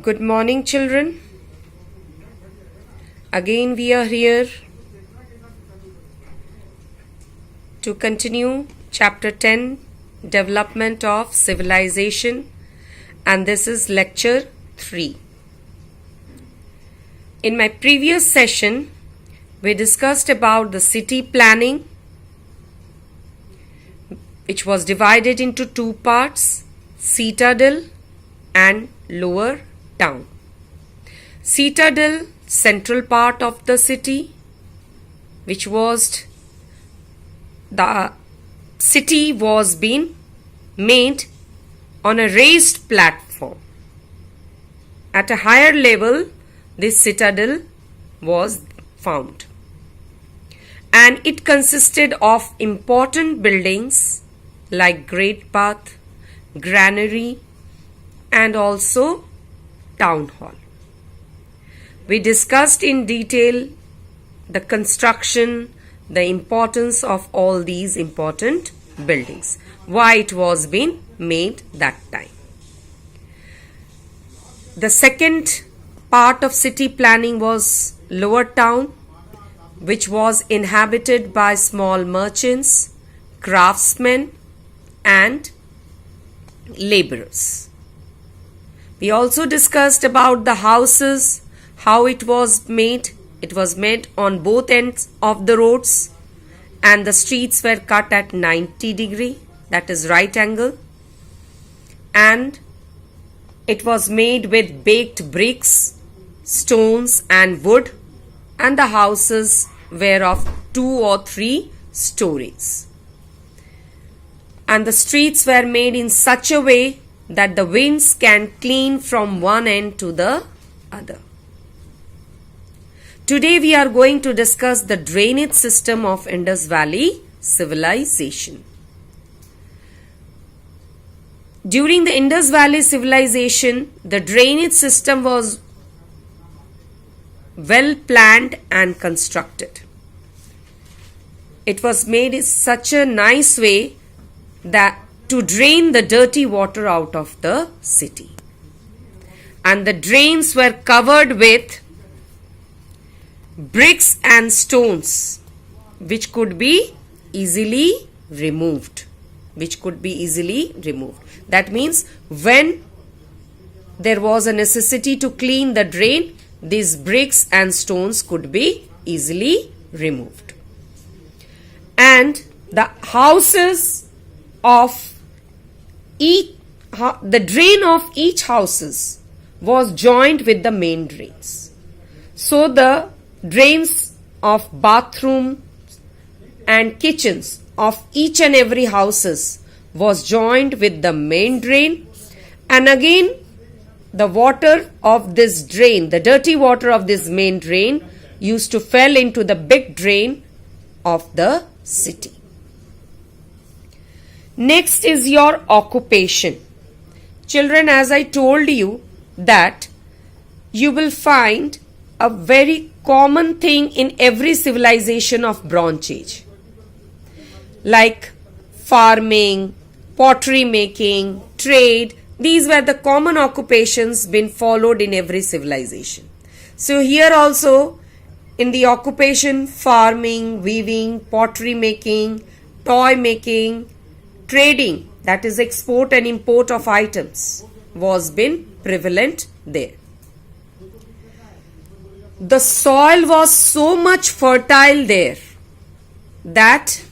Good morning, children. Again, we are here to continue Chapter 10 Development of Civilization, and this is Lecture 3. In my previous session, we discussed about the city planning, which was divided into two parts, citadel and lower town. Citadel, central part of the city, which was the city was being made on a raised platform. At a higher level, this citadel was found, and it consisted of important buildings like Great Path, Granary, and also Town Hall. We discussed in detail the construction, the importance of all these important buildings, why it was being made that time. The second part of city planning was lower town, which was inhabited by small merchants, craftsmen, and laborers. We also discussed about the houses, how it was made. It was made on both ends of the roads, and the streets were cut at 90 degree, that is right angle, and it was made with baked bricks, stones and wood, and the houses were of 2 or 3 stories. And the streets were made in such a way that the winds can clean from one end to the other. Today we are going to discuss the drainage system of Indus Valley civilization. During the Indus Valley civilization, the drainage system was well planned and constructed. It was made in such a nice way that to drain the dirty water out of the city. And the drains were covered with bricks and stones which could be easily removed. That means when there was a necessity to clean the drain, these bricks and stones could be easily removed. And the houses of the drain of each houses was joined with the main drains. So the drains of bathroom and kitchens of each and every houses was joined with the main drain, and again the water of this drain, the dirty water of this main drain, used to fall into the big drain of the city. Next is your occupation. Children, as I told you that you will find a very common thing in every civilization of Bronze Age, like farming, pottery making, trade. These were the common occupations been followed in every civilization. So here also in the occupation, farming, weaving, pottery making, toy making, trading, that is export and import of items, was been prevalent there. The soil was so much fertile there that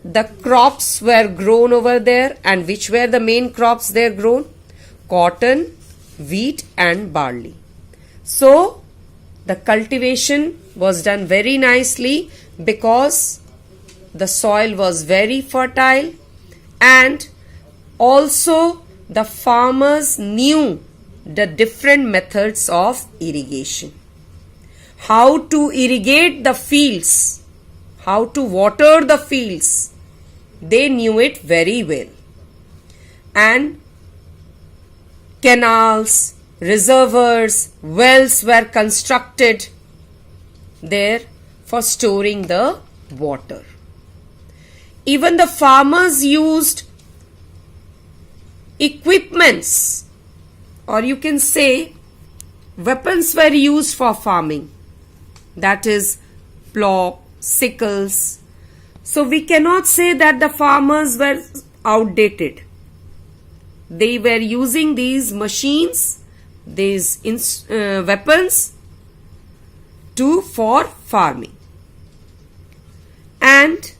the crops were grown over there. And which were the main crops there grown? Cotton, wheat and barley. So the cultivation was done very nicely because the soil was very fertile, and also the farmers knew the different methods of irrigation. How to irrigate the fields, how to water the fields, they knew it very well. And canals, reservoirs, wells were constructed there for storing the water. Even the farmers used equipments or you can say weapons were used for farming. That is plough, sickles. So we cannot say that the farmers were outdated. They were using these machines, these weapons for farming. And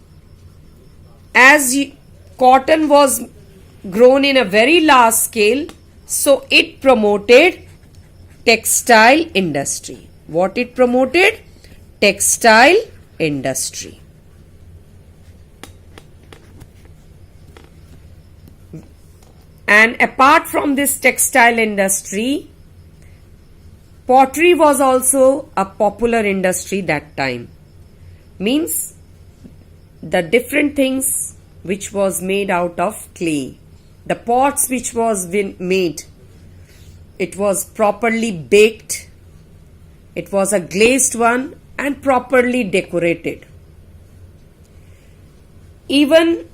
as cotton was grown in a very large scale, so it promoted textile industry. What it promoted? Textile industry. And apart from this textile industry, pottery was also a popular industry that time. Means the different things which was made out of clay. The pots which was made, it was properly baked. It was a glazed one and properly decorated. Even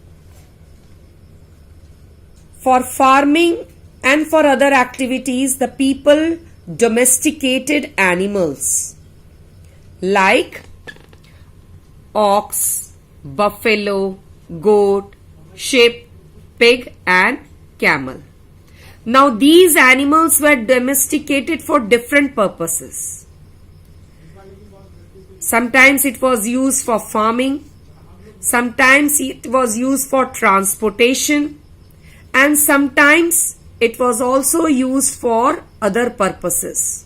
for farming and for other activities, the people domesticated animals like ox, buffalo, goat, sheep, pig and camel. Now these animals were domesticated for different purposes. Sometimes it was used for farming, sometimes it was used for transportation, and sometimes it was also used for other purposes.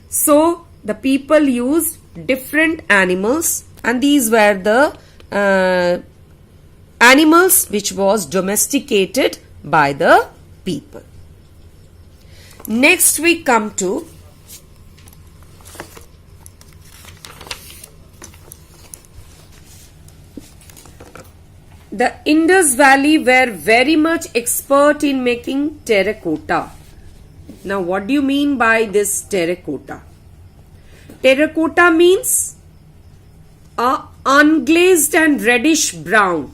So the people used different animals, and these were the animals which was domesticated by the people. Next we come to the Indus Valley were very much expert in making terracotta. Now what do you mean by this terracotta? Terracotta means unglazed and reddish brown.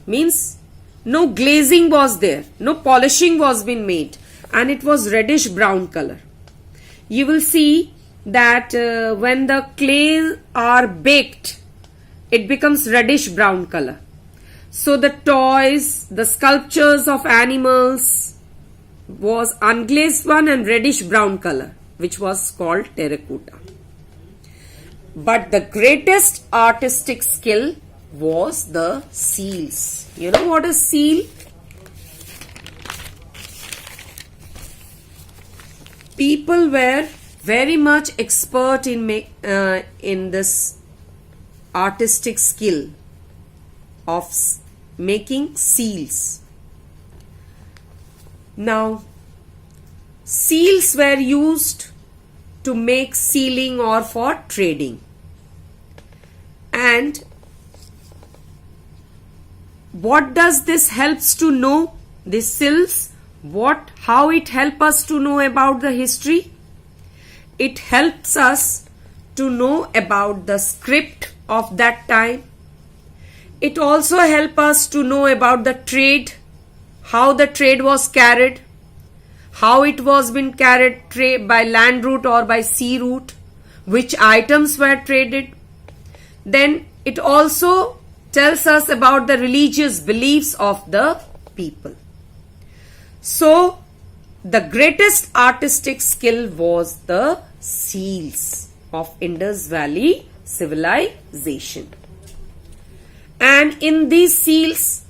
Means no glazing was there, no polishing was been made, and it was reddish brown color. You will see that when the clay are baked, it becomes reddish brown color. So the toys, the sculptures of animals was unglazed one and reddish brown color, which was called terracotta. But the greatest artistic skill was the seals. You know what is seal? People were very much expert in this artistic skill of making seals. Now, seals were used to make sealing or for trading. And what does this helps to know? This seals, how it helps us to know about the history? It helps us to know about the script of that time. It also helps us to know about the trade, how the trade was carried, how it was been carried by land route or by sea route, which items were traded. Then it also tells us about the religious beliefs of the people. So the greatest artistic skill was the seals of Indus Valley civilization. And in these seals,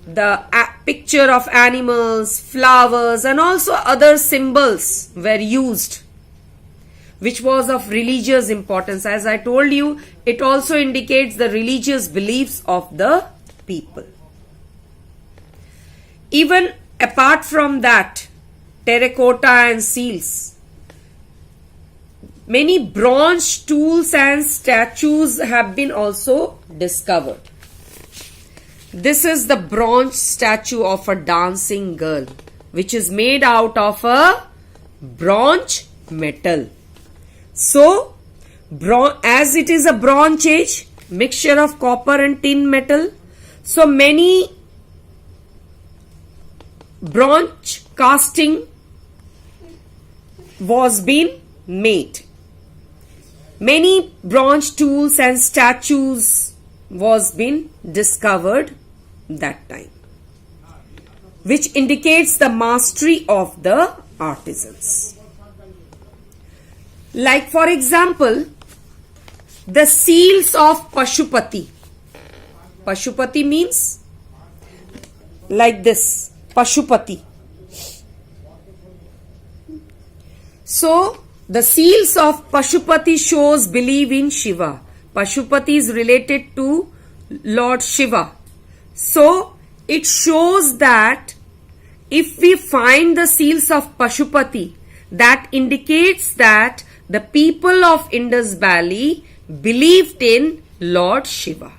the picture of animals, flowers and also other symbols were used, which was of religious importance. As I told you, it also indicates the religious beliefs of the people. Even apart from that, terracotta and seals, many bronze tools and statues have been also discovered. This is the bronze statue of a dancing girl, which is made out of a bronze metal. So, as it is a Bronze Age, mixture of copper and tin metal, so many bronze casting was been made. Many bronze tools and statues was been discovered that time, which indicates the mastery of the artisans. Like for example, the seals of Pashupati. Pashupati means like this, Pashupati. So, the seals of Pashupati shows belief in Shiva. Pashupati is related to Lord Shiva. So, it shows that if we find the seals of Pashupati, that indicates that the people of Indus Valley believed in Lord Shiva.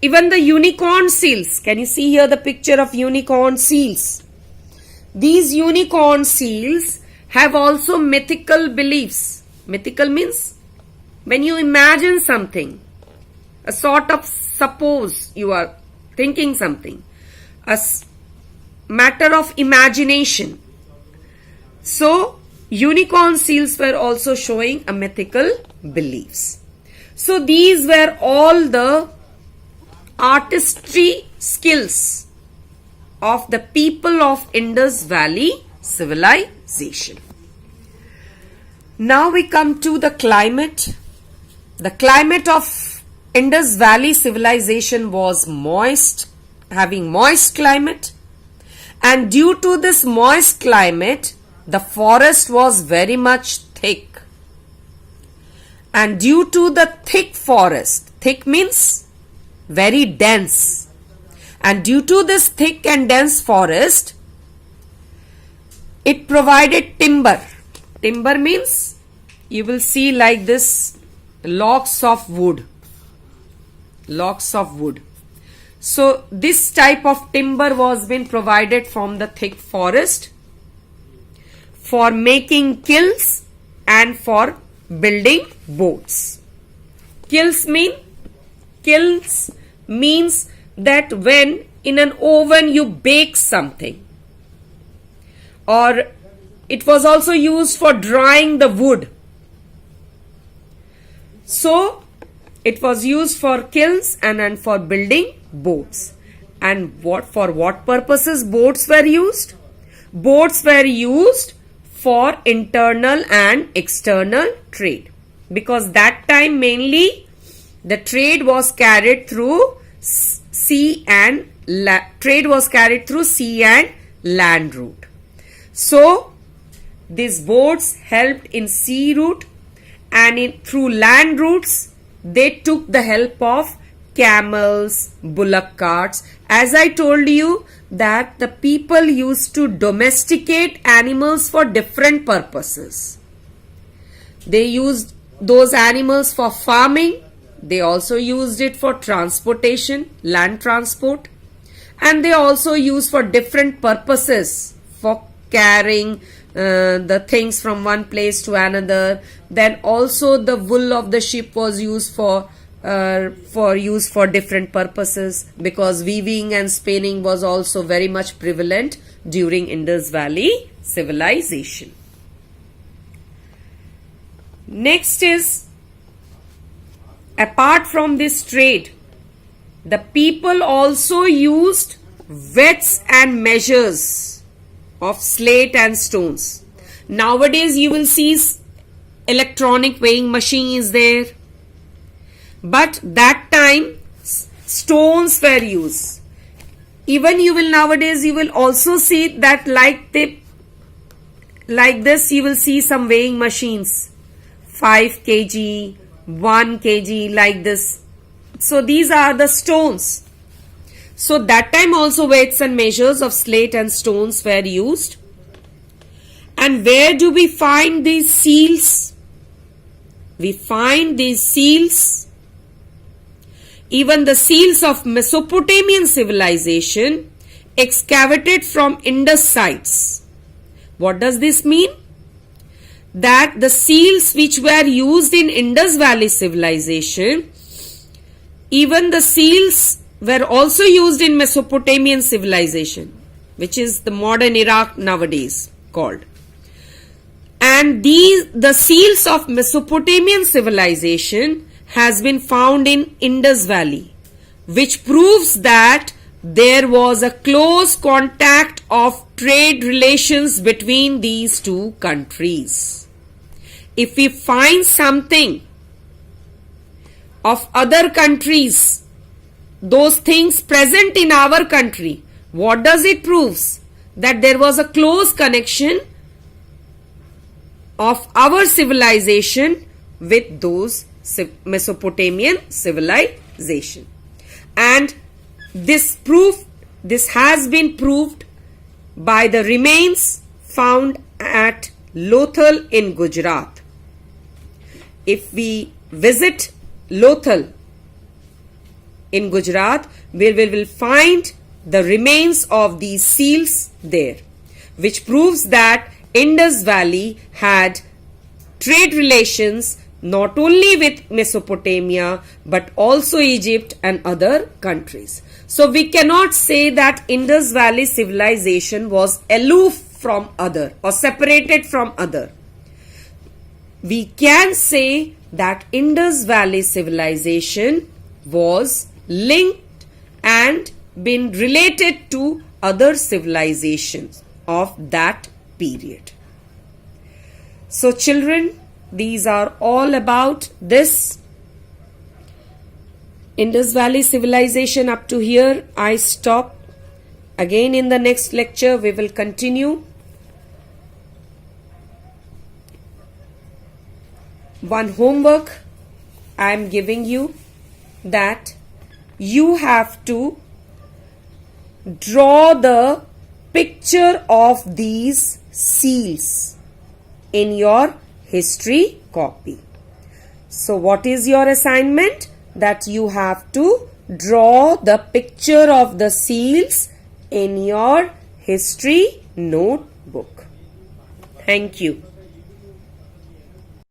Even the unicorn seals. Can you see here the picture of unicorn seals? These unicorn seals have also mythical beliefs. Mythical means when you imagine something, a sort of suppose you are thinking something, a matter of imagination. So, unicorn seals were also showing a mythical beliefs. So, these were all the artistry skills of the people of Indus Valley civilization. Now we come to the climate. The climate of Indus Valley civilization was moist, having moist climate, and due to this moist climate, the forest was very much thick. And due to the thick forest, thick means very dense, and due to this thick and dense forest, it provided timber. Timber means you will see like this logs of wood. Logs of wood. So this type of timber was being provided from the thick forest for making kilns and for building boats. Kilns means that when in an oven you bake something, or it was also used for drying the wood. So it was used for kilns and for building boats. And for what purposes boats were used? Boats were used for internal and external trade, because that time mainly the trade was carried through sea and land route. So these boats helped in sea route, and through land routes they took the help of camels, bullock carts. As I told you that the people used to domesticate animals for different purposes. They used those animals for farming. They also used it for transportation, land transport, and they also used for different purposes, for carrying the things from one place to another. Then also the wool of the sheep was used for different purposes, because weaving and spinning was also very much prevalent during Indus Valley civilization. Next is, apart from this trade, the people also used weights and measures of slate and stones. Nowadays you will see electronic weighing machine is there, but that time stones were used. Even nowadays you will also see that like this you will see some weighing machines, 5 kg, 1 kg, like this. So these are the stones. So that time also weights and measures of slate and stones were used. And where do we find these seals? We find these seals, even the seals of Mesopotamian civilization, excavated from Indus sites. What does this mean? That the seals which were used in Indus Valley civilization, even the seals were also used in Mesopotamian civilization, which is the modern Iraq nowadays called. And the seals of Mesopotamian civilization has been found in Indus Valley, which proves that there was a close contact of trade relations between these two countries. If we find something of other countries, those things present in our country, what does it prove? That there was a close connection of our civilization with those Mesopotamian civilization. And this has been proved by the remains found at Lothal in Gujarat. If we visit Lothal in Gujarat, we will find the remains of these seals there, which proves that Indus Valley had trade relations not only with Mesopotamia but also Egypt and other countries. So we cannot say that Indus Valley civilization was aloof from other or separated from other. We can say that Indus Valley civilization was linked and been related to other civilizations of that period. So children, these are all about this Indus Valley civilization. Up to here I stop. Again in the next lecture we will continue. One homework I am giving you, that you have to draw the picture of these seals in your history copy. So what is your assignment? That you have to draw the picture of the seals in your history notebook. Thank you.